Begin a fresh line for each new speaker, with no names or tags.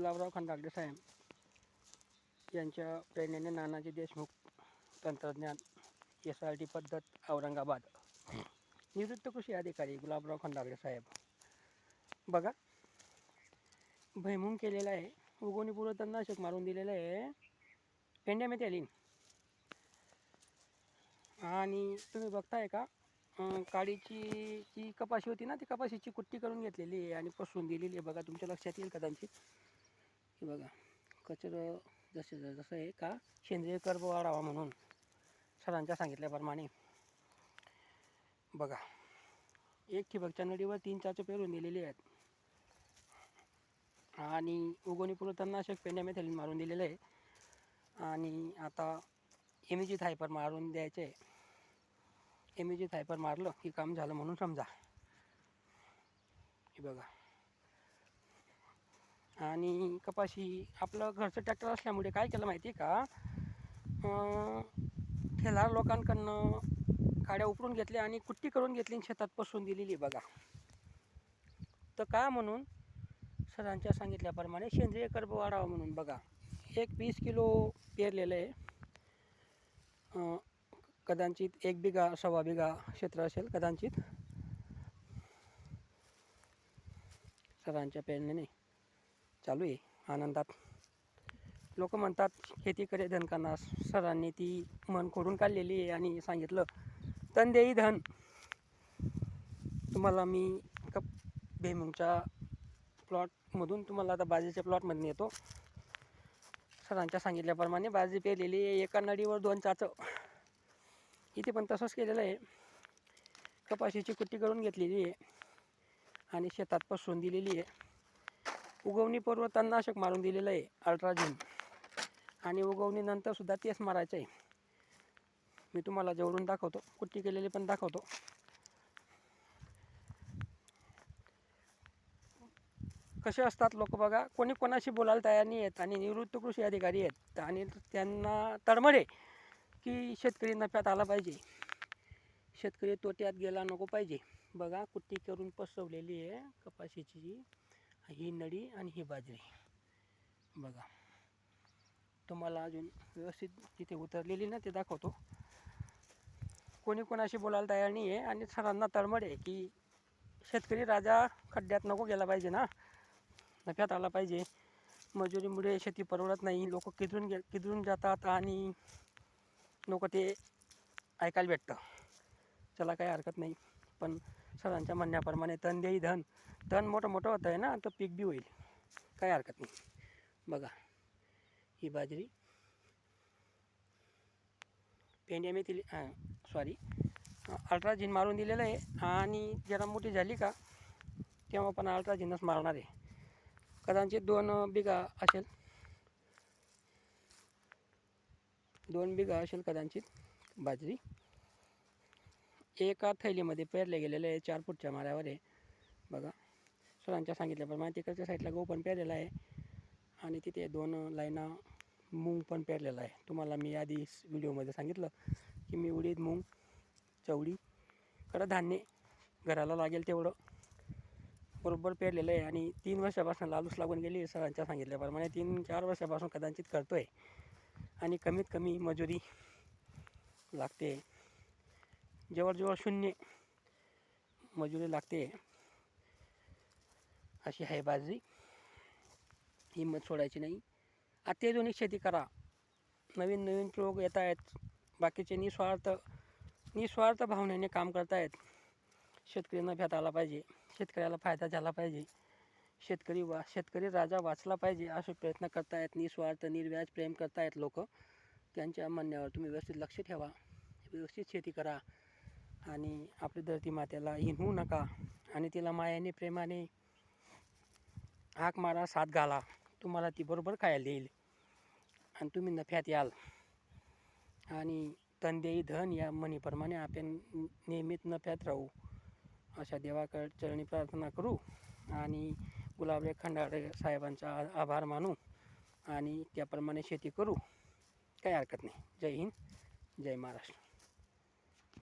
गुलाबराव खंडागळे साहेब यांच्या प्रेरणेने नानाजी देशमुख तंत्रज्ञान SRT पद्धत औरंगाबाद निवृत्त कृषी अधिकारी गुलाबराव खंडागळे साहेब बघा भुईमुग केलेला आहे, उगवणीपूर्व तणनाशक मारून दिलेलं आहे, पेंड्यामध्ये आली आणि तुम्ही बघताय का काडीची जी कपाशी होती ना ती कपाशीची कुट्टी करून घेतलेली आहे आणि पसरून दिलेली आहे. बघा तुमच्या लक्षात येईल कदाचित की बघा कचरं जसं आहे का सेंद्रिय कर्ब वाढावा म्हणून सरांच्या सांगितल्याप्रमाणे बघा एक ठिबकच्या नळीवर 3-4 पेरून दिलेली आहेत आणि उगवणीपूर्व तणनाशक पेंड्यामेथिलीन मारून दिलेलं आहे आणि आता MEG थायपर मारून द्यायचे आहे. MEG थायपर मारलं की काम झालं म्हणून समजा. हे बघा आणि कपाशी आपलं घरचं ट्रॅक्टर असल्यामुळे काय केलं माहिती आहे का, ठेला लोकांकडनं काड्या उपरून घेतल्या आणि कुट्टी करून घेतली आणि शेतात पसरून दिलेली बघा. तर का म्हणून सरांच्या सांगितल्याप्रमाणे सेंद्रिय कर्ब वाढावा म्हणून बघा 20 किलो पेरलेलं आहे. कदाचित 1 बिघा 1.25 बिघा क्षेत्र असेल कदाचित. सरांच्या प्रेरणेने चालू आहे आनंदात. लोक म्हणतात खेती करे धन का नाश. सरांनी ती मन खोडून काढलेली आहे आणि सांगितलं तन देई धन. तुम्हाला मी भुईमुगच्या प्लॉटमधून तुम्हाला आता बाजरीच्या प्लॉटमध्ये येतो. सरांच्या सांगितल्याप्रमाणे बाजरी पेरलेली आहे, एका नळीवर 2 चाचं. इथे पण तसंच केलेलं आहे. कपाशीची कुट्टी करून घेतलेली आहे आणि शेतात पसरून दिलेली आहे. उगवणीपूर्व तणनाशक मारून दिलेलं आहे अल्ट्राझिन आणि उगवणीनंतर सुद्धा तेच मारायचं आहे. मी तुम्हाला जवळून दाखवतो, कुट्टी केलेली पण दाखवतो. कसे असतात लोक बघा, कोणी कोणाशी बोलायला तयार नाही आहेत आणि निवृत्त कृषी अधिकारी आहेत आणि त्यांना तळमळ आहे की शेतकरी नफ्यात आला पाहिजे, शेतकरी तोट्यात गेला नको पाहिजे. बघा कुट्टी करून पसरवलेली आहे कपाशीची, ही नळी आणि ही बाजरी. बघा तुम्हाला अजून व्यवस्थित तिथे उतरलेली ना ते दाखवतो. कोणी कोणाशी बोलायला तयार नाही आहे आणि सरांना तळमळ आहे की शेतकरी राजा खड्ड्यात नको गेला पाहिजे ना, नफ्यात आला पाहिजे. मजुरीमुळे शेती परवडत नाही, लोक किदरून जातात आणि नको ते ऐकायला भेटतं. चला काही हरकत नाही, पण सरांच्या म्हणण्याप्रमाणे तन देई धन. तण मोठं होतं आहे ना तर पीक बी होईल, काही हरकत नाही. बघा ही बाजरी पेंड्यामेथिलीन अल्ट्राझिन मारून दिलेलं आहे आणि जरा मोठी झाली का तेव्हा पण अल्ट्राझिनच मारणार आहे. कदाचित 2 बिघा असेल, 2 बिघा असेल कदाचित बाजरी. एका थैलीमध्ये पेरले गेलेले आहे, 4 फूटच्या माऱ्यावर आहे. बघा सरांच्या सांगितल्याप्रमाणे तिकडच्या साईडला गहू पण पेरलेला आहे आणि तिथे 2 लाईना मूग पण पेरलेला आहे. तुम्हाला मी आधी व्हिडिओमध्ये सांगितलं की मी उडीद, मूग, चवळी, कडधान्य घराला लागेल तेवढं बरोबर पेरलेलं आहे आणि 3 वर्षापासून लालूच लागून गेली. सरांच्या सांगितल्याप्रमाणे 3-4 वर्षापासून कदाचित करतो आहे आणि कमीत कमी मजुरी लागते, जवळजवळ 0 मजुरी लागते. अशी आहे बाजरी. हिंमत सोडायची नाही, अत्याधुनिक शेती करा. नवीन प्रयोग येत आहेत, बाकीचे निस्वार्थ भावनेने काम करतायत. शेतकरी नफ्यात आला पाहिजे, शेतकऱ्याला फायदा झाला पाहिजे, शेतकरी राजा वाचला पाहिजे असे प्रयत्न करतायत. निस्वार्थ निर्व्याज प्रेम करतायत लोक. त्यांच्या म्हणण्यावर तुम्ही व्यवस्थित लक्ष ठेवा, व्यवस्थित शेती करा आणि आपली धरती मातेला हिणवू नका आणि तिला मायाने प्रेमाने हाक मारा, साथ घाला. तुम्हाला ती बरोबर खायला देईल आणि तुम्ही नफ्यात याल. आणि तन देई धन या म्हणीप्रमाणे आपण नेहमीच नफ्यात राहू अशा देवाकडे चरणी प्रार्थना करू आणि गुलाबराव खंडागळे साहेबांचा आभार मानू आणि त्याप्रमाणे शेती करू. काही हरकत नाही. जय हिंद, जय महाराष्ट्र.